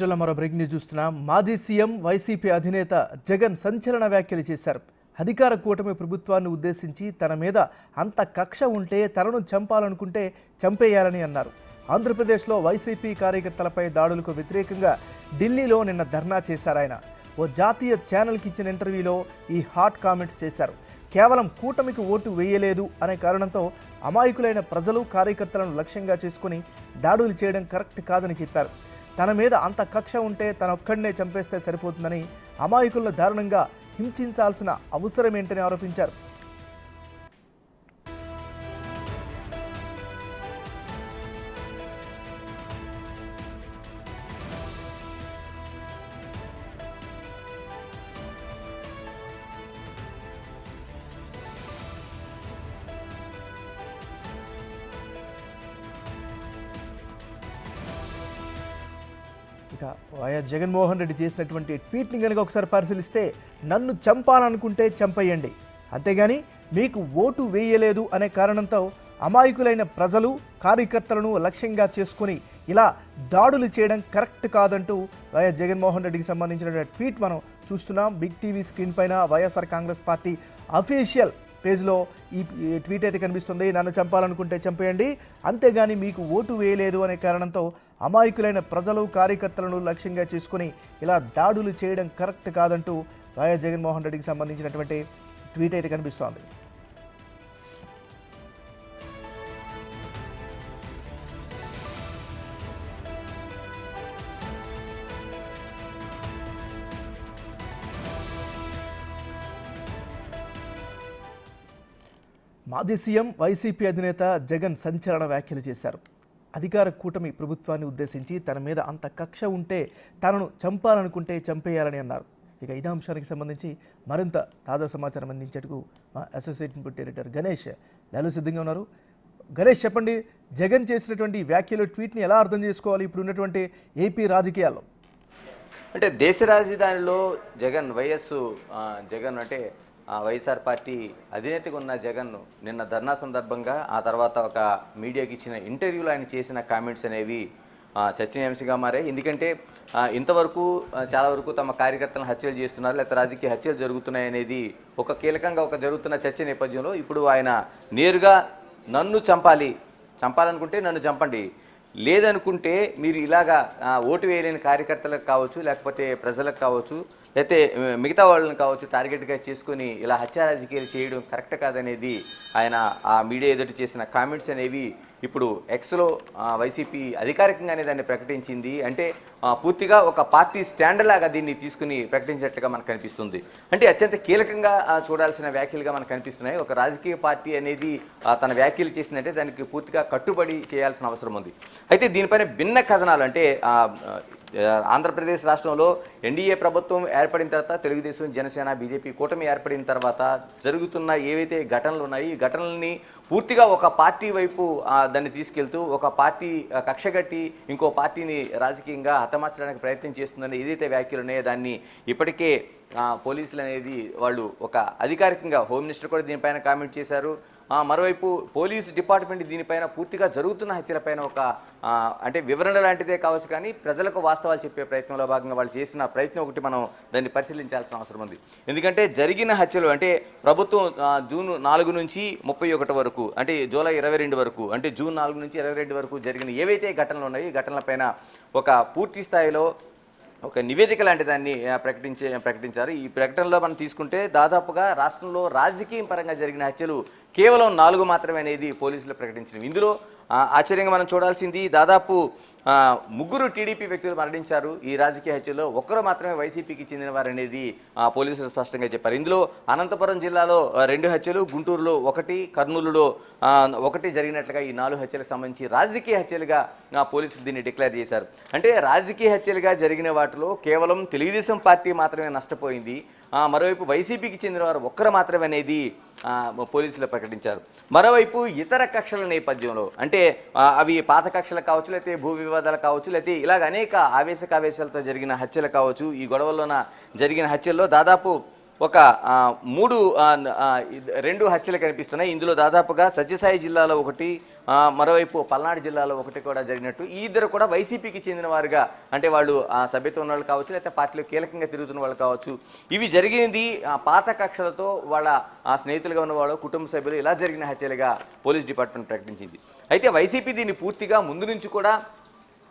మరో breaking news చూస్తున్నాం. మాజీ సీఎం వైసీపీ అధినేత జగన్ సంచలన వ్యాఖ్యలు చేశారు. అధికార కూటమి ప్రభుత్వాన్ని ఉద్దేశించి తన మీద అంత కక్ష ఉంటే తనను చంపాలనుకుంటే చంపేయాలని అన్నారు. ఆంధ్రప్రదేశ్లో వైసీపీ కార్యకర్తలపై దాడులకు వ్యతిరేకంగా ఢిల్లీలో నిన్న ధర్నా చేశారు ఆయన. ఓ జాతీయ ఛానల్కి ఇచ్చిన ఇంటర్వ్యూలో ఈ హాట్ కామెంట్స్ చేశారు. కేవలం కూటమికి ఓటు వేయలేదు అనే కారణంతో అమాయకులైన ప్రజలు కార్యకర్తలను లక్ష్యంగా చేసుకుని దాడులు చేయడం కరెక్ట్ కాదని చెప్పారు. తన మీద అంత కక్ష ఉంటే తనొక్కడనే చంపేస్తే సరిపోతుందని, అమాయకులను దారుణంగా హింసించాల్సిన అవసరం ఏంటని ఆరోపించారు. ఇక వైఎస్ జగన్మోహన్ రెడ్డి చేసినటువంటి ట్వీట్ని కనుక ఒకసారి పరిశీలిస్తే, నన్ను చంపాలనుకుంటే చంపేయండి, అంతేగాని మీకు ఓటు వేయలేదు అనే కారణంతో అమాయకులైన ప్రజలు కార్యకర్తలను లక్ష్యంగా చేసుకుని ఇలా దాడులు చేయడం కరెక్ట్ కాదంటూ వైఎస్ జగన్మోహన్ రెడ్డికి సంబంధించిన ట్వీట్ మనం చూస్తున్నాం. బిగ్ టీవీ స్క్రీన్ పైన వైఎస్ఆర్ కాంగ్రెస్ పార్టీ అఫీషియల్ పేజ్లో ఈ ట్వీట్ అయితే కనిపిస్తుంది. నన్ను చంపాలనుకుంటే చంపేయండి, అంతేగాని మీకు ఓటు వేయలేదు అనే కారణంతో అమాయకులైన ప్రజలు కార్యకర్తలను లక్ష్యంగా చేసుకుని ఇలా దాడులు చేయడం కరెక్ట్ కాదంటూ వైఎస్ జగన్మోహన్ రెడ్డికి సంబంధించినటువంటి ట్వీట్ అయితే కనిపిస్తోంది. మాజీ సీఎం వైసీపీ అధినేత జగన్ సంచలన వ్యాఖ్యలు చేశారు. అధికార కూటమి ప్రభుత్వాన్ని ఉద్దేశించి తన మీద అంత కక్ష ఉంటే తనను చంపాలనుకుంటే చంపేయాలని అన్నారు. ఇక ఇదే అంశానికి సంబంధించి మరింత తాజా సమాచారం అందించేందుకు మా అసోసియేట్ ఇన్పుట్ ఎడిటర్ గణేష్ లైవ్లో సిద్ధంగా ఉన్నారు. గణేష్, చెప్పండి, జగన్ చేసినటువంటి వ్యాఖ్యలు, ట్వీట్ని ఎలా అర్థం చేసుకోవాలి ఇప్పుడు ఉన్నటువంటి ఏపీ రాజకీయాల్లో? అంటే దేశ రాజధానిలో జగన్ అంటే వైఎస్ఆర్ పార్టీ అధినేతగా ఉన్న జగన్ నిన్న ధర్నా సందర్భంగా ఆ తర్వాత ఒక మీడియాకి ఇచ్చిన ఇంటర్వ్యూలో ఆయన చేసిన కామెంట్స్ అనేవి చర్చనీయాంశంగా మారాయి. ఎందుకంటే ఇంతవరకు చాలా వరకు తమ కార్యకర్తలను హత్యలు చేస్తున్నారు, లేకపోతే రాజకీయ హత్యలు జరుగుతున్నాయి అనేది ఒక కీలకంగా జరుగుతున్న చర్చ నేపథ్యంలో ఇప్పుడు ఆయన నేరుగా నన్ను చంపాలనుకుంటే నన్ను చంపండి, లేదనుకుంటే మీరు ఇలాగా ఓటు వేయలేని కార్యకర్తలకు కావచ్చు, లేకపోతే ప్రజలకు కావచ్చు, లేకపోతే మిగతా వాళ్ళని కావచ్చు టార్గెట్గా చేసుకుని ఇలా హత్యా రాజకీయాలు చేయడం కరెక్ట్ కాదనేది ఆయన ఆ మీడియా ఎదుటి చేసిన కామెంట్స్ అనేవి ఇప్పుడు ఎక్స్లో వైసీపీ అధికారికంగానే దాన్ని ప్రకటించింది. అంటే పూర్తిగా ఒక పార్టీ స్టాండ్ లాగా దీన్ని తీసుకుని ప్రకటించినట్లుగా మనకు కనిపిస్తుంది. అంటే అత్యంత కీలకంగా చూడాల్సిన వ్యాఖ్యలుగా మనకు కనిపిస్తున్నాయి. ఒక రాజకీయ పార్టీ అనేది తన వ్యాఖ్యలు చేసిందంటే దానికి పూర్తిగా కట్టుబడి చేయాల్సిన అవసరం ఉంది. అయితే దీనిపైన భిన్న కథనాలు, అంటే ఆంధ్రప్రదేశ్ రాష్ట్రంలో ఎన్డీఏ ప్రభుత్వం ఏర్పడిన తర్వాత తెలుగుదేశం, జనసేన, బీజేపీ కూటమి ఏర్పడిన తర్వాత జరుగుతున్న ఏవైతే ఘటనలు ఉన్నాయో ఈ ఘటనల్ని పూర్తిగా ఒక పార్టీ వైపు దాన్ని తీసుకెళ్తూ ఒక పార్టీ కక్షగట్టి ఇంకో పార్టీని రాజకీయంగా హతమార్చడానికి ప్రయత్నం చేస్తుందని ఏదైతే వ్యాఖ్యలు ఉన్నాయో దాన్ని ఇప్పటికే పోలీసులు అనేది వాళ్ళు ఒక అధికారికంగా హోమ్ మినిస్టర్ కూడా దీనిపైన కామెంట్ చేశారు. మరోవైపు పోలీసు డిపార్ట్మెంట్ దీనిపైన పూర్తిగా జరుగుతున్న హత్యలపైన ఒక అంటే వివరణ లాంటిదే కావచ్చు, కానీ ప్రజలకు వాస్తవాలు చెప్పే ప్రయత్నంలో భాగంగా వాళ్ళు చేసిన ప్రయత్నం ఒకటి మనం దాన్ని పరిశీలించాల్సిన అవసరం ఉంది. ఎందుకంటే జరిగిన హత్యలు అంటే ప్రభుత్వం జూన్ 4 నుంచి 31 వరకు, అంటే జూలై 22 వరకు, అంటే జూన్ 4 నుంచి 22 వరకు జరిగిన ఏవైతే ఘటనలు ఉన్నాయో ఈ ఘటనలపైన ఒక పూర్తి స్థాయిలో ఒక నివేదిక లాంటి దాన్ని ప్రకటించారు. ఈ ప్రకటనలో మనం తీసుకుంటే దాదాపుగా రాష్ట్రంలో రాజకీయ పరంగా జరిగిన హత్యలు కేవలం 4 మాత్రమే అనేది పోలీసులు ప్రకటించినవి. ఇందులో ఆశ్చర్యంగా మనం చూడాల్సింది దాదాపు 3 టీడీపీ వ్యక్తులు మరణించారు ఈ రాజకీయ హత్యలో, ఒక్కరు మాత్రమే వైసీపీకి చెందినవారు అనేది పోలీసులు స్పష్టంగా చెప్పారు. ఇందులో అనంతపురం జిల్లాలో 2 హత్యలు, గుంటూరులో 1, కర్నూలులో 1 జరిగినట్లుగా ఈ 4 హత్యలకు సంబంధించి రాజకీయ హత్యలుగా పోలీసులు దీన్ని డిక్లేర్ చేశారు. అంటే రాజకీయ హత్యలుగా జరిగిన వాటిలో కేవలం తెలుగుదేశం పార్టీ మాత్రమే నష్టపోయింది, మరోవైపు వైసీపీకి చెందిన వారు ఒక్కరు మాత్రమే అనేది పోలీసులు ప్రకటించారు. మరోవైపు ఇతర కక్షల నేపథ్యంలో, అంటే అవి పాత కక్షలు కావచ్చు, లేకపోతే భూ వివాదాలు కావచ్చు, లేకపోతే ఇలాగ అనేక ఆవేశాలతో జరిగిన హత్యలు కావచ్చు, ఈ గొడవల్లోన జరిగిన హత్యల్లో దాదాపు ఒక రెండు హత్యలు కనిపిస్తున్నాయి. ఇందులో దాదాపుగా సత్యసాయి జిల్లాలో ఒకటి, మరోవైపు పల్నాడు జిల్లాలో ఒకటి కూడా జరిగినట్టు. ఈ ఇద్దరు కూడా వైసీపీకి చెందిన వారుగా, అంటే వాళ్ళు సభ్యత్వం ఉన్న వాళ్ళు కావచ్చు, లేకపోతే పార్టీలో కీలకంగా తిరుగుతున్న వాళ్ళు కావచ్చు. ఇవి జరిగింది పాత కక్షలతో వాళ్ళ స్నేహితులుగా ఉన్న వాళ్ళు, కుటుంబ సభ్యులు ఇలా జరిగిన హత్యలుగా పోలీస్ డిపార్ట్మెంట్ ప్రకటించింది. అయితే వైసీపీ దీన్ని పూర్తిగా ముందు నుంచి కూడా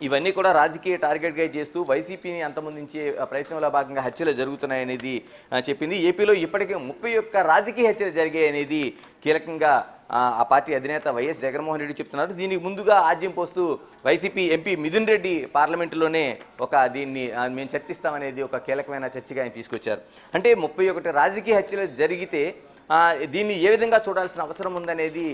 ఇవన్నీ కూడా రాజకీయ టార్గెట్గా చేస్తూ వైసీపీని అంతమొందించే ప్రయత్నంలో భాగంగా హత్యలు జరుగుతున్నాయనేది చెప్పింది. ఏపీలో ఇప్పటికే 31 రాజకీయ హత్యలు జరిగాయనేది కీలకంగా ఆ పార్టీ అధినేత వైఎస్ జగన్మోహన్ రెడ్డి చెప్తున్నారు. దీనికి ముందుగా ఆజ్యం పోస్తూ వైసీపీ ఎంపీ మిథున్ రెడ్డి పార్లమెంటులోనే దీన్ని మేము చర్చిస్తామనేది ఒక కీలకమైన చర్చగా ఆయన తీసుకొచ్చారు. అంటే 31 రాజకీయ హత్యలు జరిగితే దీన్ని ఏ విధంగా చూడాల్సిన అవసరం ఉందనేది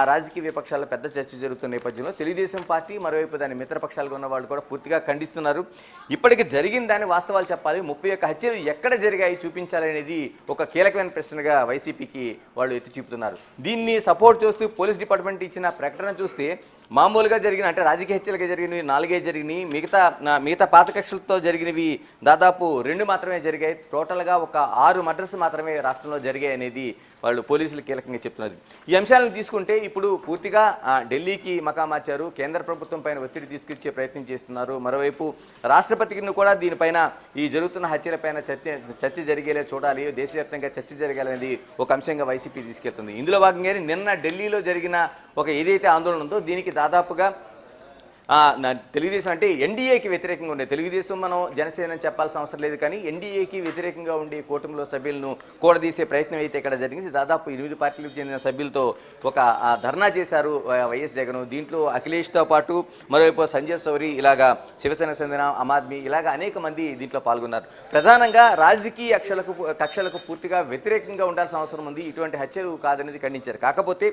రాజకీయ విపక్షాల పెద్ద చర్చ జరుగుతున్న నేపథ్యంలో తెలుగుదేశం పార్టీ, మరోవైపు దాని మిత్రపక్షాలుగా ఉన్న వాళ్ళు కూడా పూర్తిగా ఖండిస్తున్నారు. ఇప్పటికి జరిగిన దాని వాస్తవాలు చెప్పాలి, 31 హత్యలు ఎక్కడ జరిగాయి చూపించాలనేది ఒక కీలకమైన ప్రశ్నగా వైసీపీకి వాళ్ళు ఎత్తి చూపుతున్నారు. దీన్ని సపోర్ట్ చేస్తూ పోలీస్ డిపార్ట్మెంట్ ఇచ్చిన ప్రకటన చూస్తే మామూలుగా జరిగిన, అంటే రాజకీయ హత్యలుగా జరిగినవి 4 జరిగినాయి, మిగతా పాత కక్షలతో జరిగినవి దాదాపు 2 మాత్రమే జరిగాయి. టోటల్గా ఒక 6 మర్డర్స్ మాత్రమే రాష్ట్రంలో జరిగాయి అనేది వాళ్ళు పోలీసులు కీలకంగా చెప్తున్నారు. ఈ అంశాలను తీసుకుంటే ఇప్పుడు పూర్తిగా ఢిల్లీకి మకా మార్చారు, కేంద్ర ప్రభుత్వం పైన ఒత్తిడి తీసుకొచ్చే ప్రయత్నం చేస్తున్నారు. మరోవైపు రాష్ట్రపతిని కూడా దీనిపైన, ఈ జరుగుతున్న హత్యలపైన చర్చ జరిగేలా చూడాలి, దేశవ్యాప్తంగా చర్చ జరగాలనేది ఒక అంశంగా వైసీపీ తీసుకెళ్తుంది. ఇందులో భాగంగానే నిన్న ఢిల్లీలో జరిగిన ఏదైతే ఆందోళన ఉందో దీనికి దాదాపుగా తెలుగుదేశం, అంటే ఎన్డీఏకి వ్యతిరేకంగా ఉండే తెలుగుదేశం, మనం జనసేన చెప్పాల్సిన అవసరం లేదు, కానీ ఎన్డీఏకి వ్యతిరేకంగా ఉండే కూటమిలో సభ్యులను కూడదీసే ప్రయత్నం అయితే ఇక్కడ జరిగింది. దాదాపు 8 పార్టీలకు చెందిన సభ్యులతో ఒక ధర్నా చేశారు వైఎస్ జగన్. దీంట్లో అఖిలేష్తో పాటు మరోవైపు సంజయ్ సౌరి, ఇలాగా శివసేన చెందిన ఆమ్ ఆద్మీ, ఇలాగా అనేక మంది దీంట్లో పాల్గొన్నారు. ప్రధానంగా రాజకీయ కక్షలకు పూర్తిగా వ్యతిరేకంగా ఉండాల్సిన అవసరం ఉంది, ఇటువంటి హత్యలు కాదనేది ఖండించారు. కాకపోతే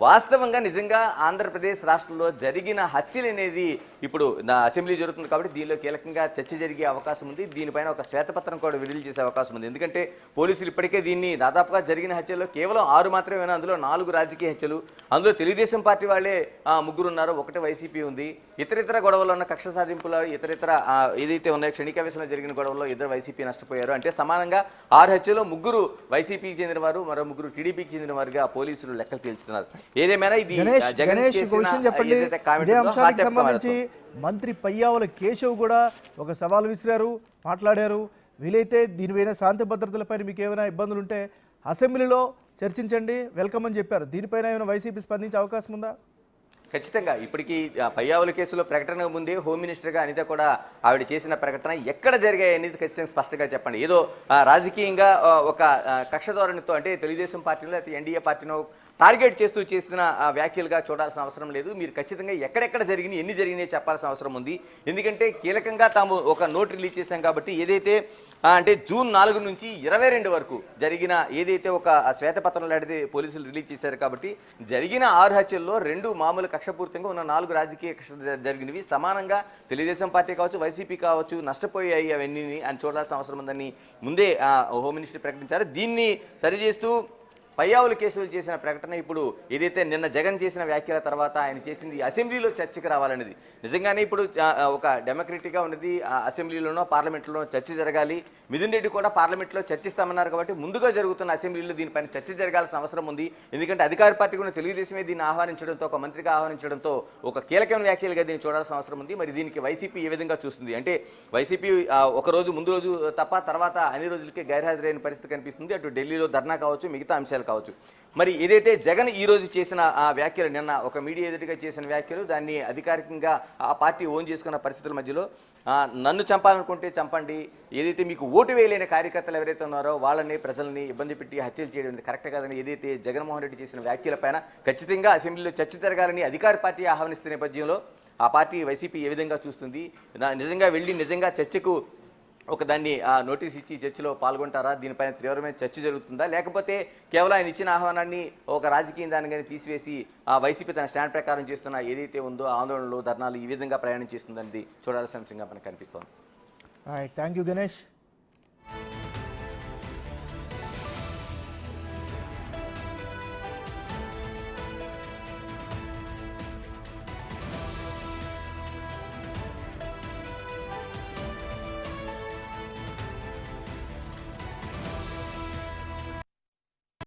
వాస్తవంగా నిజంగా ఆంధ్రప్రదేశ్ రాష్ట్రంలో జరిగిన హత్యలు అనేది ఇప్పుడు అసెంబ్లీ జరుగుతుంది కాబట్టి దీనిలో కీలకంగా చర్చ జరిగే అవకాశం ఉంది. దీనిపైన ఒక శ్వేతపత్రం కూడా విడుదల చేసే అవకాశం ఉంది. ఎందుకంటే పోలీసులు ఇప్పటికే దీన్ని దాదాపుగా జరిగిన హత్యల్లో కేవలం 6 మాత్రమే, అందులో 4 రాజకీయ హత్యలు, అందులో తెలుగుదేశం పార్టీ వాళ్ళే 3 ఉన్నారు, 1 వైసీపీ ఉంది. ఇతరితర గొడవల్లో ఉన్న కక్ష సాధింపుల ఇతరితర ఏదైతే ఉన్నాయో క్షణికావేశంలో జరిగిన గొడవల్లో 2 వైసీపీ నష్టపోయారు. అంటే సమానంగా 6 హత్యలో 3 వైసీపీకి చెందిన వారు, మరో 3 టీడీపీకి చెందిన వారుగా పోలీసులు లెక్కలు తేల్చుతున్నారు. ఏదేమైనా ఇది జగన్ చేసిన మంత్రి పయ్యావుల కేశవ్ కూడా ఒక సవాల్ విసిరారు, మాట్లాడారు. వీలైతే దీనిపైన శాంతి భద్రతలపైన మీకు ఏమైనా ఇబ్బందులు ఉంటే అసెంబ్లీలో చర్చించండి, వెల్కమ్ అని చెప్పారు. దీనిపైన ఏమైనా వైసీపీ స్పందించే అవకాశం ఉందా? ఖచ్చితంగా. ఇప్పటికీ పయ్యావుల కేసులో ప్రకటన ముందే హోమ్ మినిస్టర్గా అనిత కూడా ఆవిడ చేసిన ప్రకటన ఎక్కడ జరిగాయి అనేది ఖచ్చితంగా స్పష్టంగా చెప్పండి. ఏదో రాజకీయంగా ఒక కక్ష ధోరణితో, అంటే తెలుగుదేశం పార్టీలో లేకపోతే ఎన్డీఏ పార్టీలో టార్గెట్ చేస్తూ చేసిన వ్యాఖ్యలుగా చూడాల్సిన అవసరం లేదు. మీరు ఖచ్చితంగా ఎక్కడెక్కడ జరిగినాయి, ఎన్ని జరిగినాయి చెప్పాల్సిన అవసరం ఉంది. ఎందుకంటే కీలకంగా తాము ఒక నోట్ రిలీజ్ చేశాం కాబట్టి ఏదైతే అంటే జూన్ 4 నుంచి 22 వరకు జరిగిన ఏదైతే ఒక శ్వేతపత్రం లాంటిది పోలీసులు రిలీజ్ చేశారు కాబట్టి జరిగిన 6 హత్యల్లో 2 మామూలు కక్షపూర్తంగా ఉన్న 4 రాజకీయ కక్ష జరిగినవి సమానంగా తెలుగుదేశం పార్టీ కావచ్చు, వైసీపీ కావచ్చు నష్టపోయాయి అవన్నీ అని చూడాల్సిన అవసరం ఉందని ముందే హోమ్ మినిస్టర్ ప్రకటించారు. దీన్ని సరిచేస్తూ పయ్యావుల కేసులు చేసిన ప్రకటన ఇప్పుడు ఏదైతే నిన్న జగన్ చేసిన వ్యాఖ్యల తర్వాత ఆయన చేసింది అసెంబ్లీలో చర్చకు రావాలనేది. నిజంగానే ఇప్పుడు ఒక డెమోక్రటిక్గా ఉన్నది, అసెంబ్లీలోనో పార్లమెంట్లోనో చర్చ జరగాలి. మిథున్ రెడ్డి కూడా పార్లమెంట్లో చర్చిస్తామన్నారు కాబట్టి ముందుగా జరుగుతున్న అసెంబ్లీలో దీనిపైన చర్చ జరగాల్సిన అవసరం ఉంది. ఎందుకంటే అధికార పార్టీ కూడా తెలుగుదేశమే దీన్ని ఆహ్వానించడంతో, ఒక మంత్రిగా ఆహ్వానించడంతో ఒక కీలకమైన వ్యాఖ్యలుగా దీన్ని చూడాల్సిన అవసరం ఉంది. మరి దీనికి వైసీపీ ఏ విధంగా చూస్తుంది అంటే వైసీపీ ఒకరోజు ముందు రోజు తప్ప తర్వాత అన్ని రోజులకే గైర్హాజరైన పరిస్థితి కనిపిస్తుంది. అటు ఢిల్లీలో ధర్నా కావచ్చు, మిగతా అంశాలు కావచ్చు. మరి ఏదైతే జగన్ ఈ రోజు చేసిన ఆ వ్యాఖ్యలు, నిన్న ఒక మీడియా ఎదుటిగా చేసిన వ్యాఖ్యలు, దాన్ని అధికారికంగా ఆ పార్టీ ఓన్ చేసుకున్న పరిస్థితుల మధ్యలో నన్ను చంపాలనుకుంటే చంపండి, ఏదైతే మీకు ఓటు వేయలేని కార్యకర్తలు ఎవరైతే ఉన్నారో వాళ్ళని, ప్రజల్ని ఇబ్బంది పెట్టి హత్యలు చేయడం కరెక్ట్ కాదని ఏదైతే జగన్మోహన్ రెడ్డి చేసిన వ్యాఖ్యలపైన ఖచ్చితంగా అసెంబ్లీలో చర్చ జరగాలని అధికార పార్టీ ఆహ్వానిస్తున్న నేపథ్యంలో ఆ పార్టీ వైసీపీ ఏ విధంగా చూస్తుంది, నిజంగా వెళ్ళి నిజంగా చర్చకు దాన్ని నోటీస్ ఇచ్చి చర్చలో పాల్గొంటారా, దీనిపైన తీవ్రమైన చర్చ జరుగుతుందా, లేకపోతే కేవలం ఆయన ఇచ్చిన ఆహ్వానాన్ని ఒక రాజకీయ దానిగానే తీసివేసి వైసీపీ తన స్టాండ్ ప్రకారం చేస్తున్న ఏదైతే ఉందో ఆందోళనలు, ధర్నాలు ఈ విధంగా ప్రయాణం చేస్తుందనేది చూడాల్సిన అంశంగా మనకు కనిపిస్తోంది. Thank you Ganesh.